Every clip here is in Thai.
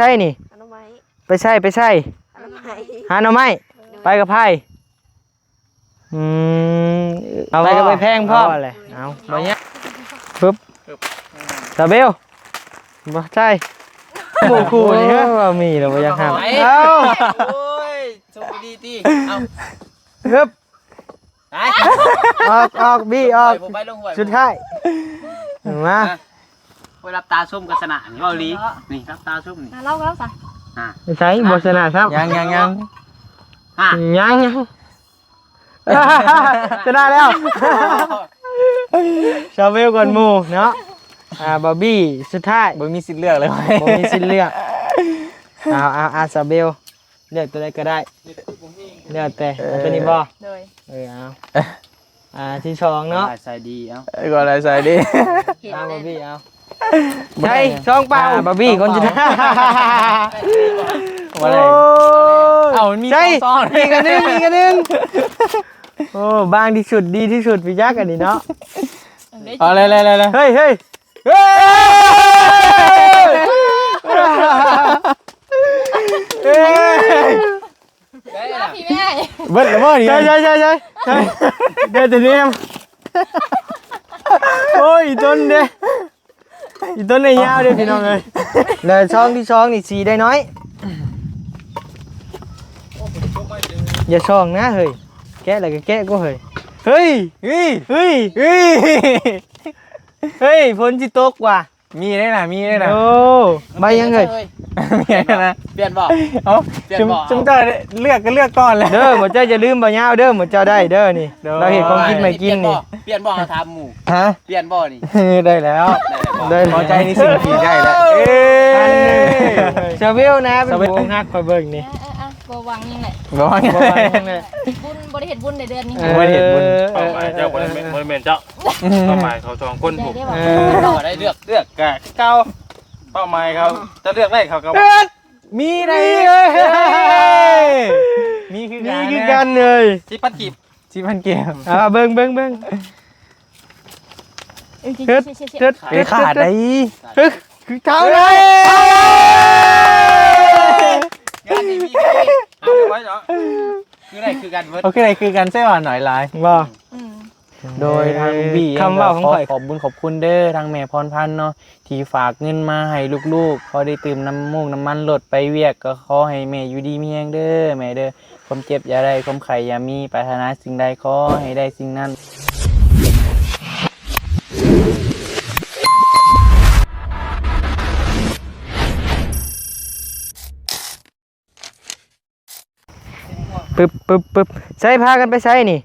ใช่นี่ไปใช่หาหน่อไม้ไปกับไพ่ไปกับไปแพงพ่ออะไรเอาไปเนี้ยปึ๊บซาเบลบ่ใช่หมู่คู่นี่ฮะว่ามีหรือว่ายังห้ามเอาโอ้ยโชคดีตีเอาปึ๊บออกบี้ออกสุดท้ายมาไปรับตาส้มกับสนะนี่เบาลีนี่รับตาส้มนี่เล่าสิใช่บทสนะครับยังจะได้แล้วชาเวลก่อนหมู่เนาะบาร์บี้สุดท้ายบ่มีสิทธิ์เลือกเลยบ่มีสิทธิ์เลือกเอาซาเบลเลือกตัวใดก็ได้เลือกแต่ตัวนี้บ่เอาที่สองเนาะใส่ดีเอาก็อะไรใส่ดีบาร์บี้เอาใช่ช่องเปล่าบาร์บี้คนจะอะไรเอามีซ้อนมีกันนึงโอ้บางที่สุดดีที่สุดพี่ยักษ์อันนี้เนาะเอาเลยเฮ้ยพี่แม่เบิ้ลหรือว่าใช่เดี๋ยวจะเนี่ยโอ้ยต้นเด้อีต้นในยาวเด้พี่น้องเลยเลยช่องที่ช่องนี่สีได้น้อยอย่าช่องนะเฮ้ยแกะอะไรก็แกะก็เฮ้ยฝนจิตกว่ะมีได้น่ะโอ้ใบยังเลยมีได้นะเปลี่ยนบ่เอาจุ่มเจ้าเลือกก่อนเลยเด้อหมดเจ้าจะลืมบ่ยาวเด้อหมดเจ้าได้เด้อนี่เราเห็นของกินไม่กินนี่เปลี่ยนบ่ทำหมูเปลี่ยนบ่นี่ได้แล้วพอใจในสิ่งที่ได้แล้วชาเวลนะเป็นวงฮักคอยเบิ่งนี่บ่วังยังไงบ่วังยังไงบุญบริเหตุบุญในเดือนนี้บริเหตุบุญเป้าหมายเจ้าคนเมนเจ้าเป้าหมายเขาจองคนถูกได้เลือกกะเก้าเป้าหมายเขาจะเลือกได้เขาก็มีอะไรมีคือกันเลย10,000 กีบ10,000 กีบเบิ่งเฮ็ดขาดได้คือเท่าไรงานนี้มีเอาไว้เนาะคืออะไรคือกันเวิร์ดโอเคคือกันใช่ป่ะหน่อยลายบ่โดยทางบีคำว่าของข่อยขอบบุญขอบคุณเด้อทางแม่พรพันธ์เนาะที่ฝากเงินมาให้ลูกๆพอได้ตื่มน้ำมันลดไปเวียกก็ขอให้แม่อยู่ดีมีแรงเด้อแม่เด้อความเจ็บอย่าได้ความไข้อย่ามีปรารถนาสิ่งใดขอให้ได้สิ่งนั้นปึ๊บใส่พากันไปใส่นี่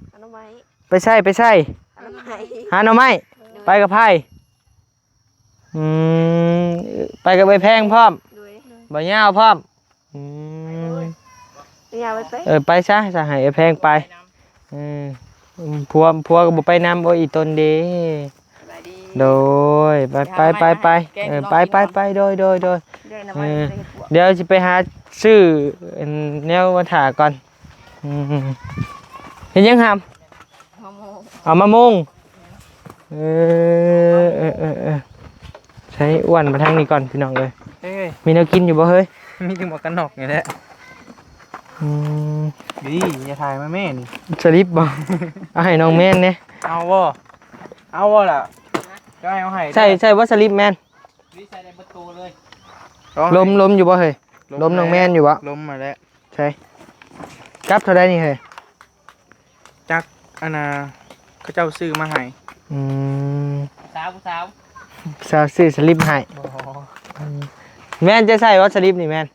ไปใส่หาหน่อไม้ไปกับไพ่ไปกับใบแพงพร้อมใบยาวพร้อมไปซะจะให้แพงไปพัวก็บ่ไปนำโอ้ยต้นเด้โดยไปโดยเดี๋ยวจะไปหาซื้อแนวมาถาก่อนเห็นยังครับเอามะม่วงใช้อ้วนมาทางนี้ก่อนพี่น้องเลยมีแนวกินอยู่บ่เฮ้ยมีถึงหมวกกันน็อกอย่างนี้แหละดีอย่าถ่ายมาแม่นี่สลิปบ่เอาให้น้องแม่นเนี่ยเอาวะล่ะก็ให้เอาให้ใช่ว่าสลิปแม่นใส่ในประตูเลยล้มอยู่บ่เฮ้ยล้มน้องแม่นอยู่บ่ล้มมาแล้วใช่กับเท่าไรนี่เฮ้ยจักอันน่ะเขาเจ้าซื้อมาให้สาวซื้อสลิปให้แม่นจะใส่ว่าสลิปนี่แม่น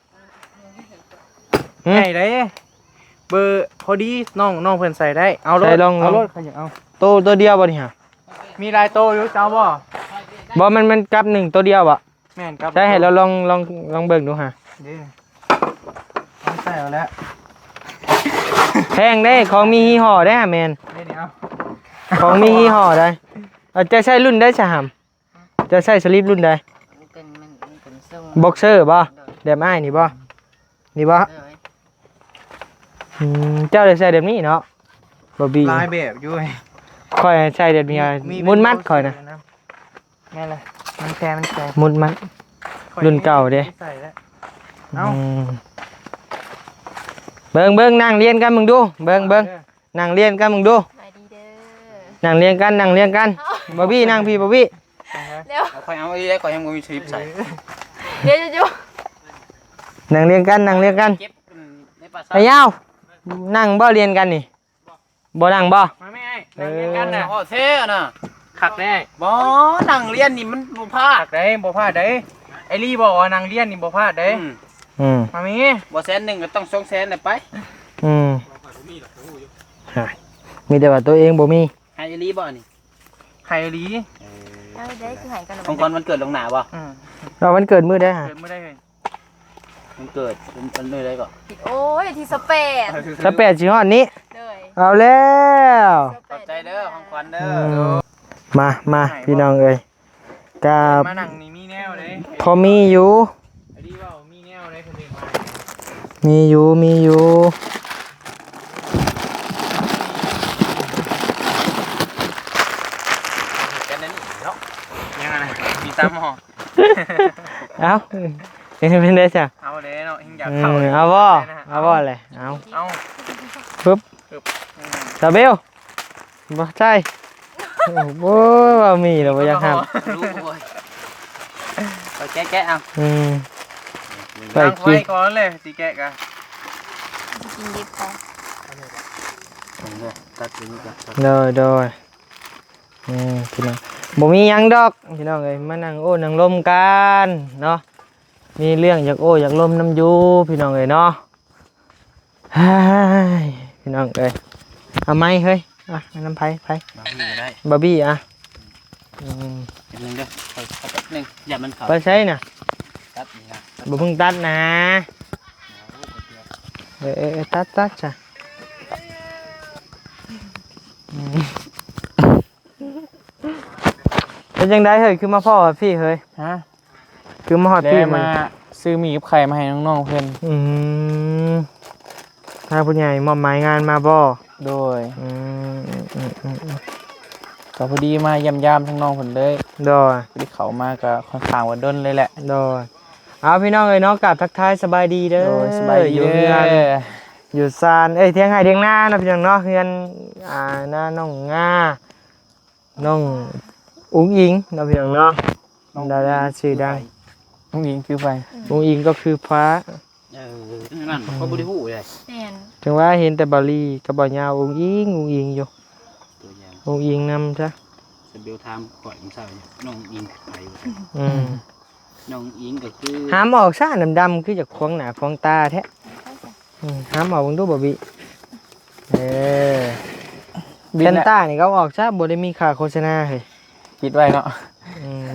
ให้ได้เบอร์พอดีน้องเพิ่นใส่ได้เอารถขยันเอาตัวเดียวบ่นี่ฮะมีลายโตอยู่เจ้าบ่มันกับหนึ่งตัวเดียวบ่แม่นกับใช่ให้เราลองเบิ่งดูฮะใส่เอาแล้วแพงได้ของมียี่ห้อได้แมนของมียี่ห้อได้จะใช้รุ่นได้ใช่หำจะใช้สลิปรุ่นใดบ็อกเซอร์บ่เดี๋ยวไม่นี่บ่เจ้าได้ใช้เดี๋ยวนี้เนาะบอบบี้ลายแบบอยู่ค่อยใช้เดี๋ยวนี้มุนมัดค่อยนะไงล่ะมันแพงมุนมัดรุ่นเก่าเด้ เอ้า เบิ่งนั่งเรียนกันมึงดูเบิ่งนั่งเรียนกันมึงดู ไปดีเด้อ นั่งเรียนกันบอบบี้นั่งพี่บอบบี้ เดี๋ยว เอาค่อยเอาอีได้ค่อยยังบ่มีทริปใส่ เดี๋ยวจะ นั่งเรียนกัน เก็บในปลา ไอ้ยาวนั่งบ่เรียนกันนี่บ่นั่งบ่ มาไม่ไอ้นั่งเรียนกันน่ะโอ้เท่น่ะคักได้บ่นั่งเรียนนี่มันบ่พลาดได้บ่พลาดได้ไอ้ลี่บอกว่านั่งเรียนนี่บ่พลาดได้มามีบ่100,000ก็ต้อง200,000น่ะไป มีแต่ว่าตัวเองบ่มี ให้ไอ้ลี่บ่นี่ให้ไอ้ลี่ เอาได้คือหายกัน ของคนมันเกิดลงหนาบ่ เราวันเกิดมื้อได้ฮะ เกิดไม่ได้เลยมันเกิดมันเลยได้ก่อน โอ้ยที่สเปด สเปดสิฮอดนี้ เลย เอาแล้ว ขอบใจเด้อของขวัญเด้อ มาพี่น้องเอ้ยกับ มานั่งนี่มีแนวเลย พอมีอยู่ ไอ้ดีว่ามีแนวเลยคนอื่นมา มีอยู่ กันนั่นเนาะยังไงมีตามห่อ เอาเป็นได้จ้ะ เอาเลยเนาะหิงอยากเข้า เอาบ่เลยเอา เอา ปึ๊บซาเบลบ่ใช่โอ้โหว่ามีแล้วบ่อยากห้าม รู้บ่อยไปแกะเอา ไป ตั้งไฟ กิน ก่อนเลยสิแกะกัน กินดิบพอ ตัดนี้กัน โดยพี่น้องบ่มีหยังดอกพี่น้องเอ้ยมานั่งโอ้นั่งลมกันเนาะมีเรื่องอยากโอ้อยากลมน้ำอยู่พี่น้องเอ้ยเนาะเฮ้ยพี่น้องเอ้ยเอาไม้เฮ้ยอ่ะน้ำไผ่ มาพี่ได้ บาร์บี้อ่ะ นึงเด้อแป๊บนึงอย่ามันเข้า ไปใช้น่ะ ตัดนี่นะ บ่เพิ่งตัดนะตัดจ้ะเป็นจังไดเฮ้ยคือมาพ่อพี่เฮ้ย ฮะ คือมาฮอด ได้ พี่ มาซื้อหมี่กับไข่มาให้น้องๆเพิ่น ถ้าผู้ใหญ่มอบหมายงานมาบ่ โดย อืม ก็พอดีมายำทั้งน้องเพิ่นเลย โดย ที่เขามาก็ค่อนข้างว่าดนเลยแหละ โดยเอาพี่น้องเอ้ยเนาะกราบทักทายสบายดีเด้อ โดยสบายดี อยู่ เด้ เฮือน อ อยู่ซานเทียงไห้เทียงหน้านะพี่น้องเนาะเฮือนหน้าน้องง่าน้องอุ้งอิงนะพี่น้องเนาะดาราชื่อดัง น้องหญิงคือไป อุ้งอิงก็คือพระ นั่นก็บ่ได้ฮู้เลย แน่น ถึงว่าเห็นแต่บาลีกับบ่ยาวอุ้งอิงอยู่ ตัวอย่าง อุ้งอิงนำซะ สเบลไทม์ข่อยมันเศร้าน้องอิงไป น้องอิงก็คือ หามออกซ่าดำๆคือจากควงหน้าควงตาแท้หามออกเบิ่งดูบ่บิเซนต้านี่เขาออกซะบ่ได้มีค่าโฆษณาเฮ้ย คิดไว้เนาะ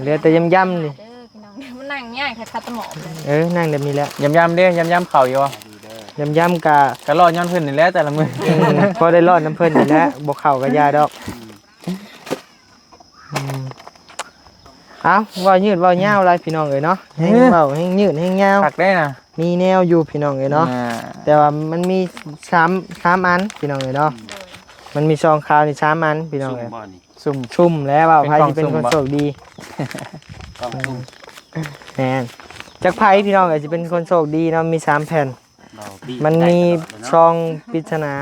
เหลือแต่ย่ำๆนี่ เด้อพี่น้องมันนั่งง่ายแค่คัดตะหมอบเลย นั่งแบบนี้แหละ ยำเด้อยำเข่าอยู่ ย่ำๆกะ ก็รอย้อนเพิ่นนี่แหละแต่ละมื้อ พอได้รอดน้ำเพิ่นนี่แหละบ่เข้ากับยาดอกเอาเว้ายืดเว้ายาวหลายพี่น้องเอ้ยเนาะแฮงเว้าแฮงยืดแฮงยาว ผักได้น่ะ มีแนวอยู่พี่น้องเอ้ยเนาะแต่ว่ามันมี3อันพี่น้องเอ้ยเนาะมันมีซองขาวนี่3อันพี่น้องเอ้ย ซุ่ม ชุ่มแล้วว่าไผสิเป็นคน เป็นกล่องสุ่มบ่ โชคดี ต้องซุ่ม แม่นจักไผพี่น้องเอ้ยสิเป็นคนโชคดีเนาะมี3แผ่น เราปี มันมีซองปริศนา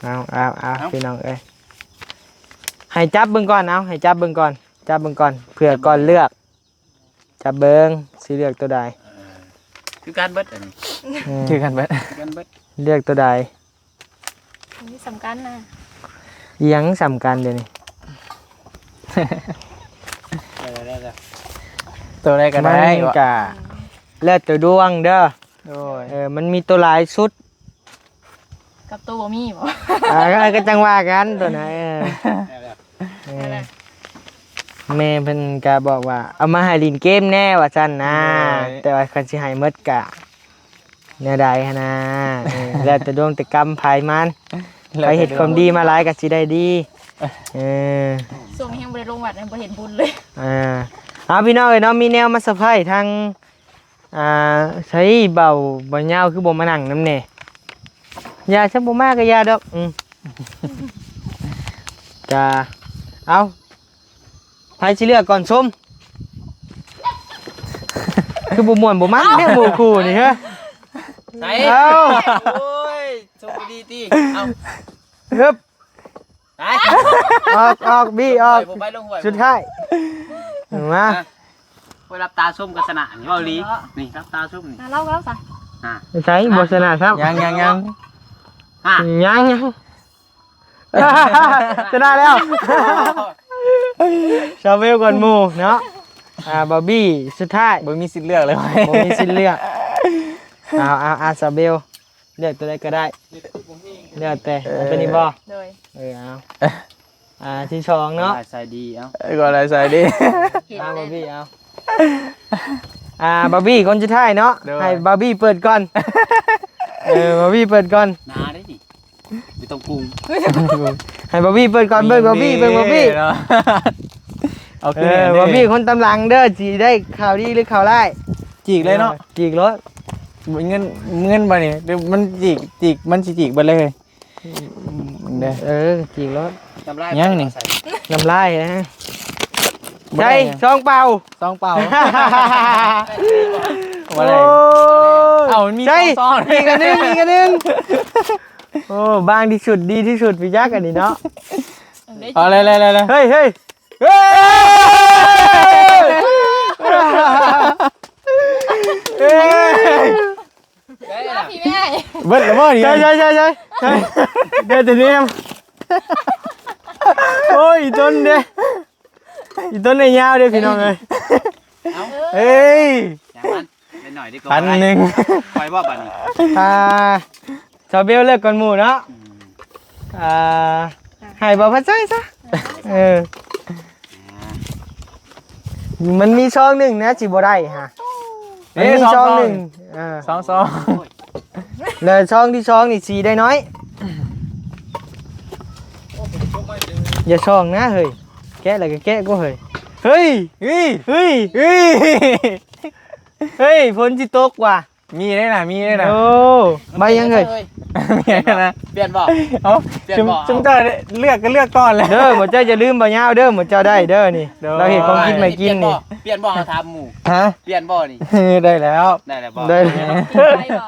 เอาพี่น้องเอ้ยให้จับเบิ่งก่อนเอาให้จับเบิ่งก่อนเผื่อก่อนเลือกจับเบิ่งสิเลือกตัวใด คือการเบิดอันนี้ อืม คือการเบิดการเบิด เลือกตัวใด นี่สำคัญนะ อิหยังสำคัญเดี๋ยวนี้ ได้ตัวใดก็ มั ได้ นกะแล้วแต่ดวงเด้อ โดย มันมีตัวหลายชุด กับตัวบ่มีบ่ ก็จังว่ากันตัวไหนแม่เพิ่นก็บอกว่าเอามาให้ลินเกมแน่ว่าซั่นนะแต่ว่าคันสิให้หมดกะแนวใดหั้นนะแล้วแต่ดวงแต่กรรมภายมันไปเฮ็ดความดีมาหลายก็สิได้ดีส่งยังบ่ได้ลงวัดบ่เห็นบุญเลย เอาพี่น้องเอ้ยเนาะมีแนวมาเซอร์ไพรส์ทางใช้เบาบ่ยาวคือบ่มานั่งนำแน่ยาซับ่มาก็ยาดอกจ้าเอาไผสิเลือกก่อนชม คือบ่ม่วนบ่มันเนี่ยหมู่คู่นี่ฮะ ไหน เอ้า โอ้ยโชคดีติเอา ฮึบ ไป ออกบี้ออก ผมไปลงห้วย สุดท้ายมา ไปรับตาส้มกับสนะนี่เว้าลีนี่รับตาส้มนี่ เล่าซะ ใช้บ่ชนะครับ ยัง ฮะ ยังชนะแล้วชาเวลก่อนหมู่เนาะบาร์บี้สุดท้าย บ่มีสิทธิ์เลือกเลย บ่มีสิทธิ์เลือกเอาซาเบลเลือกตัวใดก็ได้เลือกแต่เอาตัวนี้บ่ โดย เอาที่สองเนาะ ใส่ดีเอ้าก็อะไรใส่ดี บาร์บี้เอาบาร์บี้คนสุดท้ายเนาะให้บาร์บี้เปิดก่อนบาร์บี้เปิดก่อน นาได้ดิไม่ต้องปรุง ให้บาร์บี้เปิดก่อนเบิ่งบาร์บี้เอาคืน บาร์บี้คนตำหลังเด้อสิได้ข่าวดีหรือข่าวร้าย จีกเลยเนาะ จีกรถ เงินบ่นี่เดี๋ยวมันจีกมันสิจีกไปเลยเด้อ จีกรถ ยังนี่ น้ำลายนะใช่ซองเปล่า ซองเปล่า โอ้ เอามันมี ใช่ ซอง มีกันหนึ่งโอ้บางที่สุดดีที่สุดพี่ยักษ์อันนี้เนาะ เอาเลย เฮ้ยพี่แม่ เบิดแล้วบ่นี่ ใช่เดี๋ยวจะเนี่ยโอ้ยอีต้นเด้อีต้นในยาวเด้พี่น้องเลยเฮ้ย อย่างมันเป็นหน่อยดีกว่า1,000ไปบ่บัดนี้ ชาวเบลเลิกก่อนหมู่เนาะให้บ่พัดใจซะมันมีช่องหนึ่งนะจิบ่ได้ฮะมันมีช่องหนึ่งซอง แล้วช่องที่ช่องนี่สีได้น้อยอย่าช่องนะเฮ้ยแกะอะไรก็แกะก็เฮ้ยเฮ้ยฝนสิตกว่ะ มีได้น่ะโอ้ใบยังเฮ้ย มีได้น่ะ เปลี่ยนบ่ เอาจุ่มเจ้าเลือกก่อนเลย เด้อหมดเจ้าอย่าลืมบ่ยาวเด้อหมดเจ้าได้เด้อนี่เราเห็นของกินไม่กินนี่ เปลี่ยนบ่เอาทำหมู่ ฮะ เปลี่ยนบ่นี่ ได้แล้ว ได้แล้วบ่ ได้ ไปบ่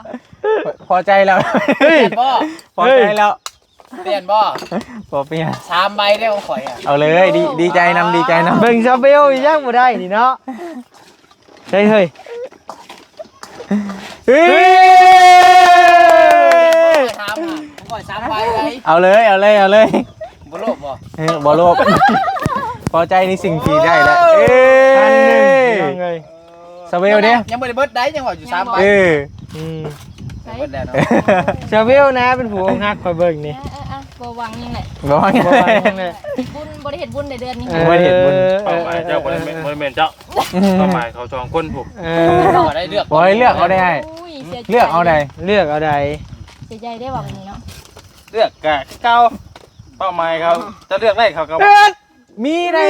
พอใจแล้ว เปลี่ยนบ่ พอใจแล้ว เปลี่ยนบ่ พอเปลี่ยน 3ใบได้ของข่อยอ่ะ เอาเลยดีใจนำดีใจนำ เบิ่งชาวเบลอีกยังบ่ได้นี่เนาะใช่เฮ้ย ถามอ่ะของข่อย3ใบเลย เอาเลย บ่โลภบ่ บ่โลภพอใจในสิ่งที่ได้แล้ว อันหนึ่งยังไง สเวลเนี่ย ยังบ่ได้เบิดได้ยังว่าอยู่3ใบ เบิดแล้วเนาะ ชาวเบลนะเป็นผู้องค์ฮักคอยเบิ่งนี่ บ่หวังยังไง บ่ว่าไง บ่ว่าจังได๋ บุญบ่ได้เฮ็ดบุญในเดือนนี้ บ่ได้เห็นบุญ เป้าหมายเจ้าคนเมนเจ้าเป้าหมายเขาจองคนผูก บ่ได้เลือก บ่ให้เลือกเอาได้ เลือกเอาได้ เลือกเอาใด เสียใจได้ว่าวันนี้เนาะ เลือกกะเก้าเป้าหมายเขาจะเลือกได้เขาก็ มีได้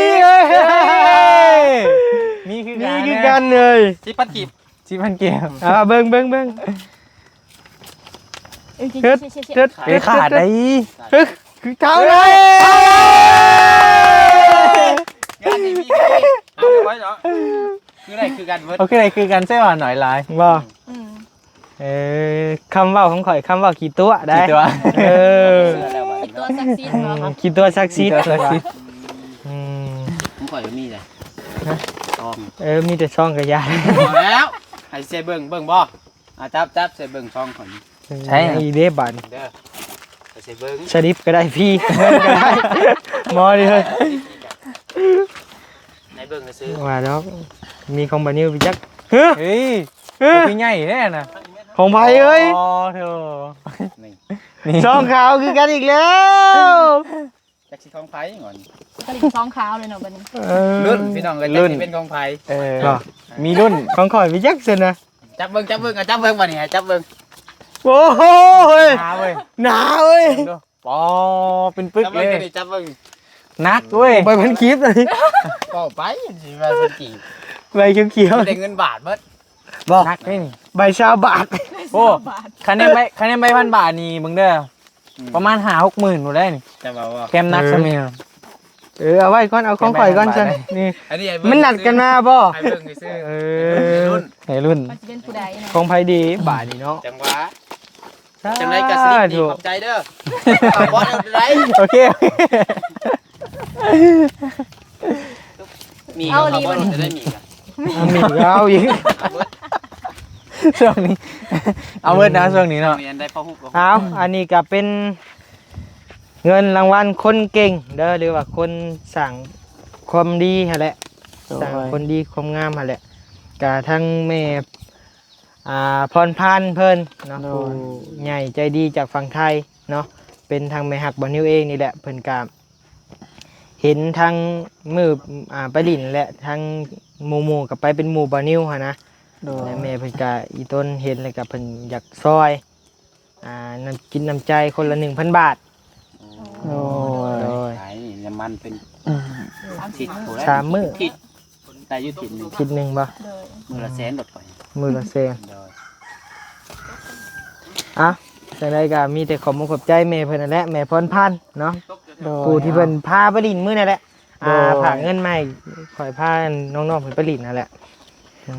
มีคือ นี่คือกันเลย ที่ปัดกีบ 10,000เกียร์ เบิ่ง เฮ็ด ไปขาดได้ คือเท่าไหร่ งานนี้มี เอาไว้เนาะ คืออะไรคือกันเบิด โอเคเลยคือกันใช่ป่ะหน่อยลาย บ่คำเว้าของข่อยคำเว้าขี้ตัวได้ กี่ตัว เสื้อแล้วบ่ ตัวศักดิ์สิทธิ์เนาะ ขี้ตัวซักซีด ผมข่อยมีเลยทอง มีแต่ช่องกระยา พอแล้วให้เซเบิ่งบ่จับเซเบิ่งช่องข่อย ใช่อีเด้บัน เด้อให้เซเบิ่ง ชริปก็ได้พี่เงินก็ได้หมอดิเฮ้ย ในเบิ่งซื้อ ว่าดอกมีของบานิวพี่จักเฮ้ย เฮ้ยพี่ใหญ่แน่น่ะ ของไผเอ้ย อ๋อเธอ นี่ ช่องขาวคือกันอีกแล้ว จักสิของไผก่อน ผลิตซองขาวเลยเนาะบัดนี้ รุ่นพี่น้องก็จักสิเป็นของไผ มีรุ่น ของข่อยพี่จักสินะ จับเบิ่งจับเบิ่งบ่นี่ให้จับเบิ่ง โอ้โหเฮ้ย หนาเว้ย หนาเว้ย ปอเป็นปึ๊ก จับ เล เบิ่ง ย นี่จับเบิ่ง นักเว้ย ไปพันคลิปเลย ก็ไปสิว่าเป็นกี่ ใบเขียว ได้เงินบาทเบิด ๆบอก นักนี่ ใบชาวบาท โอ้คะแนนใบ1,000 บาทนี่มึงเด้อประมาณ5-6 หมื่นหนูได้นี่ จะว่า แคมนักสมัย เอาไว้ก่อนเอาของข่อยก่อนซั่นนี่ อันนี้ไอ้ มันนัดกันมาบ่ ไอ้เบิ่งซื่อ เอ ๆ อ รุ่น ให้รุ่น มันจะเป็นผู้ใดเนาะ ของไผดีบาดนี่เนาะ จังหวะจังไรกะสลิปดีขอบใจเด้อเอาบอสเอาไร โอเค มีเอาบอสจะได้มีกัน มีเอาอีก ช่วงนี้ เอาเบิดนะช่วงนี้เนาะ เรียนได้พ่อฮุกกับ เอาอันนี้ก็เป็นเงินรางวัลคนเก่งเด้อหรือว่าคนสั่งความดีหั่นแหละสั่งคนดีความงามหั่นแหละก็ทั้งแม่พรพันธ์เพิ่นเนาะผู้ใหญ่ใจดีจากฝั่งไทยเนาะเป็นทางแม่ฮักบ่นิวเองนี่แหละเพิ่นก็เห็นทางมือไปดินและทางหมู่ๆก็ไปเป็นหมู่บ่นิวหั่นนะ โดย และแม่เพิ่นก็อีต้นเห็นแล้วก็เพิ่นอยากซอยน้ำกินน้ำใจคนละ 1,000 บาท โอ้ย โดย ขายนี่น้ำมันเป็น 30 ทิศ มื้อ 3 มื้อ ทิศแต่ยุทิศหนึ่ง คิดหนึงบ่ โดย มือละแสนหลดก่อน มื้อละแสน โดย จังไดก็มีแต่ขอบคุณขอบใจแม่เพิ่นนั่นแหละแม่พรพันธ์เนาะ โดย ผู้ที่เพิ่นพาไปลินมื้อนั่นแหละ โดย ฝากเงินมาให้ข่อยพาน้องๆเพิ่นไปลินนั่นแหละ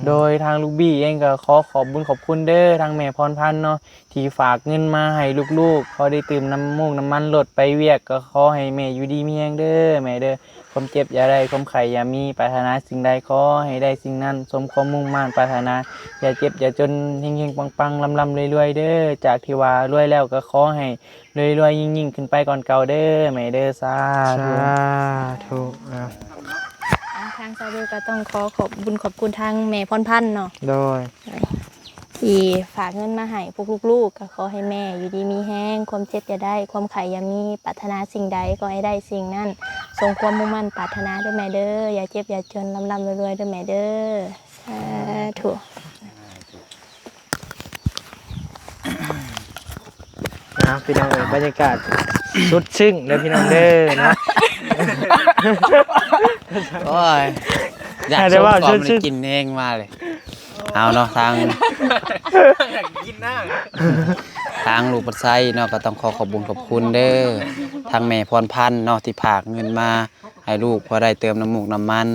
โดยทางลูกบี้เองก็ขอบบุญขอบคุณเด้อทางแม่พรพันธ์เนาะที่ฝากเงินมาให้ลูกๆพอได้ตื่มน้ำมูกน้ำมันรถไปเวียกก็ขอให้แม่อยู่ดีมีแรงเด้อแม่เด้อความเจ็บอย่าได้ความไข้อย่ามีปรารถนาสิ่งใดขอให้ได้สิ่งนั้นสมความมุ่งมั่นปรารถนาอย่าเจ็บอย่าจนเฮงๆปังๆลำๆรวยๆเด้อจากที่ว่ารวยแล้วก็ขอให้รวยๆยิ่งๆขึ้นไปก่อนเก่าเด้อแม่เด้อสาธุ ธุอ่ะ ทางซาเบลก็ต้องขอบบุญขอบคุณทางแม่พรพันธ์เนาะ โดย ที่ฝากเงินมาให้พวกลูกๆก็ขอให้แม่อยู่ดีมีแห้งความเจ็บอย่าได้ความไข่อย่ามีปรารถนาสิ่งใดก็ให้ได้สิ่งนั้นทรงความมุ่งมั่นปรารถนาด้วยแม่เด้ออย่าเจ็บอย่าจนร่ำรวยๆด้วยแม่เด้อสาธุ นะพี่น้องเอ้ยบรรยากาศสุดซึ้งเด้อพี่น้องเด้อนะ โอ้ยอยาก แต่ ชม ว่า ก่อนมัน ชื่อ กินเองมาเลยเอาเนาะทางทางลูกปัดไซเนาะก็ต้องขอบคุญขอบคุณเด้อทางแม่พรพันธ์เนาะที่ผากเงินมาให้ลูกพอได้เติมน้ำมูกน้ำมัน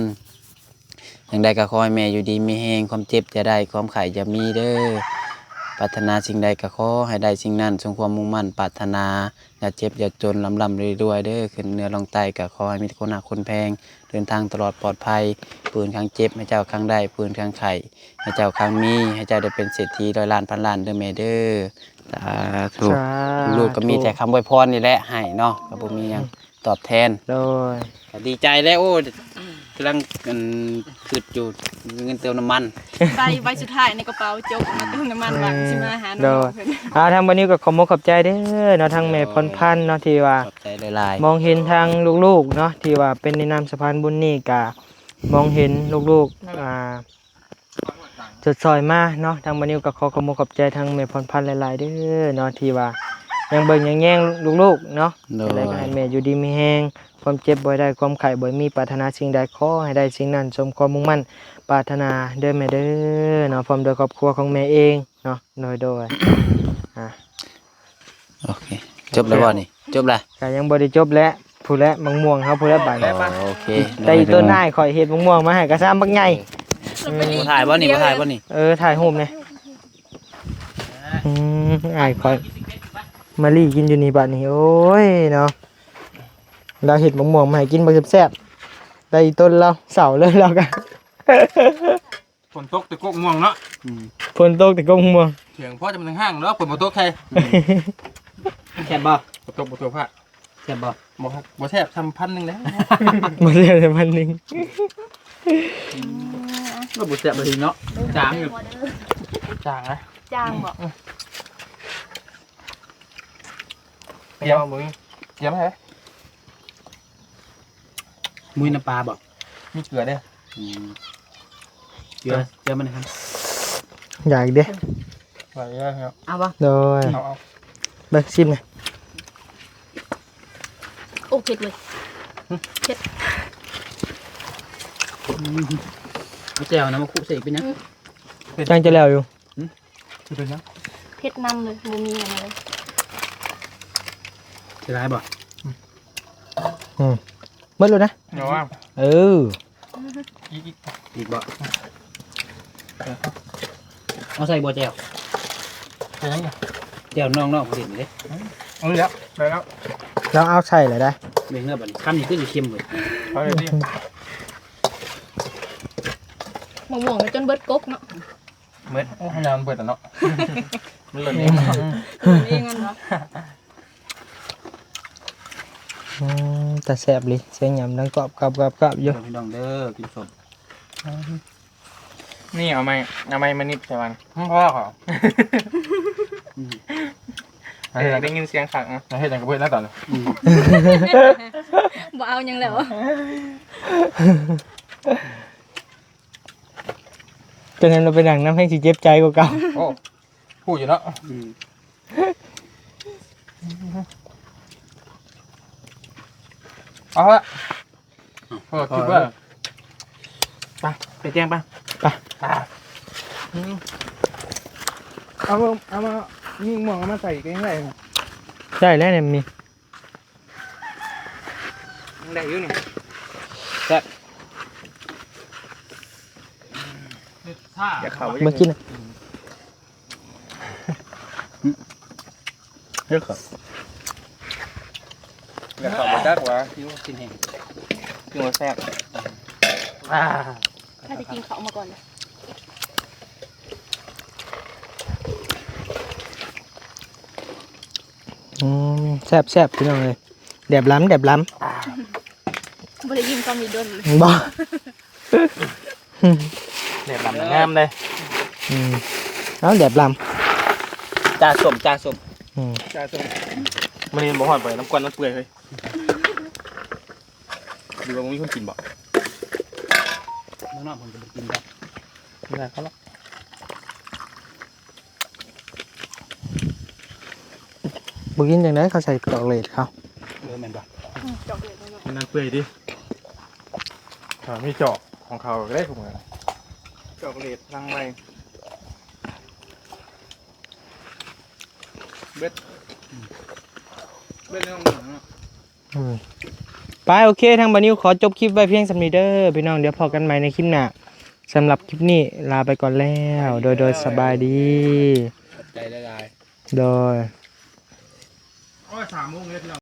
อย่างใดก็ขอให้แม่อยู่ดีมีแฮงความเจ็บจะได้ความไข่จะมีเด้อปรารถนาสิ่งใดก็ขอให้ได้สิ่งนั้นสมความมุ่งมั่นปรารถนาอย่าเจ็บอย่าจนลำรวยๆเด้อขึ้นเนื้อลงไตก็ขอให้มีคนหนักคนแพงเดินทางตลอดปลอดภัยปืนครั้งเจ็บให้เจ้าครั้งได้ปืนครั้งไข่ให้เจ้าครั้งมีให้เจ้าได้เป็นเศรษฐี100 ล้านพันล้านเด้อแม่เด้อสาธุ สาธุ ลูกก็มีแต่คำอวยพรนี่แหละให้เนาะก็บ่มีหยังตอบแทน โดย ก็ดีใจแล้วโอ้กำลังคืดอยู่เงินเติมน้ำมัน ใบสุดท้ายในกระเป๋าจกมาเติมน้ำมันหวังสิมาหา โด น้อง ย เพิ่น ทางวันนี้ก็ขอบคุณขอบใจเด้อเนาะทางแม่พรพันธ์เนาะที่ว่า ขอบใจหลาย มองเห็นทางลูกๆเนาะที่ว่าเป็นในนามสะพานบุญนี่กะมองเห็นลูกจดซอยมาเนาะทางบันนิวก็ขอขอบคุณขอบใจทางแม่พรพันธ์หลายๆเด้อเนาะที่ว่ายังเบิ่งยังแย่งลูกๆเนาะ ๆโด อะไร ย ก็ให้แม่อยู่ดีมีแฮงความเจ็บบ่ได้ความไข้บ่มีปรารถนาสิ่งใดขอให้ได้สิ่งนั้นสมความมุ่งมั่นปรารถนาเด้อแม่เด้อเนาะพร้อมโดยครอบครัวของแม่เองเนาะโดยโอเคจบแล้วบ่นี่จบแล้ว ก็ยังบ่ได้จบและผู้และมังม่วงเฮาผู้และบาด โอเค แต่อีต้นอ้ายข่อยเฮ็ดมังม่วงมาให้กระซ้ำบักใหญ่ บ่ถ่ายบ่นี่บ่ถ่ายบ่นี่ ถ่ายรูปเนี่ยอ้ายข่อยมาลี่กินอยู่นี่บัดนี้โอ้ยเนาะเราเฮ็ดมังม่วงมาให้กินบ่แซ่บๆแต่อีต้นเราเสาเลยแล้วกัน ฝนตกตะกกม่วงเนาะ ฝนตกแต่ก็มังม่วง เถียงพ่อจะมันห้างเนาะฝนบ่ตกใคร แซ่บบ่ บ่ตกบ่ตกผ้า แซ่บบ่ บ่แซ่บทำ1,000แล้ว มาเรียนแต่พันหนึง ก็บ่แซ่บบ่ดีเนาะจางอยู่ จางนะ จ้างบ่ เตรียมมึงเตรียมให้ มุ้ยน้ำปลาบ่ มีเกลือเด้อ เกลือมันครับ อยากเด้ ไหวแล้วครับ เอาบ่ โดย เอา เบิกชิมหน่อย โอ้เผ็ดเว้ย เอาแจ่วน้ำมะคุใส่เป็นยัง จังจะแล้วอยู่ สิเป็นยัง เผ็ดนำเลยบ่มีอะไรเลย สิร้ายบ่ เบิดเลยนะ เดี๋ยวว่า เออ อีกบ่เอาใส่บัวแจ่ว ใช่ยังไง แจ่วน้องๆบ่เห็นเด้ เอาเลยแล้วไปแล้ว แล้วเอาใส่เลยได้ เบิ่งเด้อบัดนี้คำนี้คือสิเค็มเบิด เอาเลยดิ มะม่วงจนเบิดกกเนาะ เบิดโอ้ยน้ำเบิดอ่ะเนาะมันหล่นเอง เองมันเนาะ แต่แซ่บเลยเสียงยำดังกรอบกรอบกรอบกรอบอยู่ พี่น้องเด้อกินสด นี่เอาไม้มานิดใช่ไหมพ่อเขาได้ยินเสียงขักนะเฮ็ดจังกับเพื่อนแล้วตอนนี้ บ่เอาหยังแล้ว จนนั้นเราไปนั่งน้ำให้สิเจ็บใจกว่าเก่า โอ้พูดอยู่เนาะเอาละคิดว่าไปแจ้งป่ะ ไป เอามายิงหมองเอามาใส่กันยังไง ได้แล้วเนี่ยมี ได้อยู่นี่ อย่าเข่า เมื่อกี้นะ เยอะครับอย่าเข่ามาดักวะ คิ้วกินแห้ง คือว่าแซ่บ ถ้าจะกินเขามาก่อนเลย แซ่บแซ่บพี่น้องเลยแดบล้ำแดบล้ บ่ได้ยินก็มีดนเลย ำบ่ เด็ดลำงามเลย เอาแดบล้ จ่าสม จ้าสมมันนี่บอกหอนไปน้ำกวนน้ำเปื่อยเลยดูว่ามึงมีคนกินบ่ น้องๆผมจะไปกินครับ ไม่ได้เขาหรอก บุกินจังไดเขาใส่ดอกเลดเขา แม่นบ่ จอกเลยเนาะ มันน้ำเปื่อยดิมีเจาะของเขาก็ได้ถูกไหมเจาะเลดลังไรเบ็ดเรื่องไปโอเคทางบานิวขอจบคลิปไว้เพียงสำนี้เด้อพี่น้องเดี๋ยวพอกันใหม่ในคลิปหน้าสำหรับคลิปนี้ลาไปก่อนแล้วโดยสบายดี ใจได้ โดย โอ้ย3 โมงเลยพี่น้อง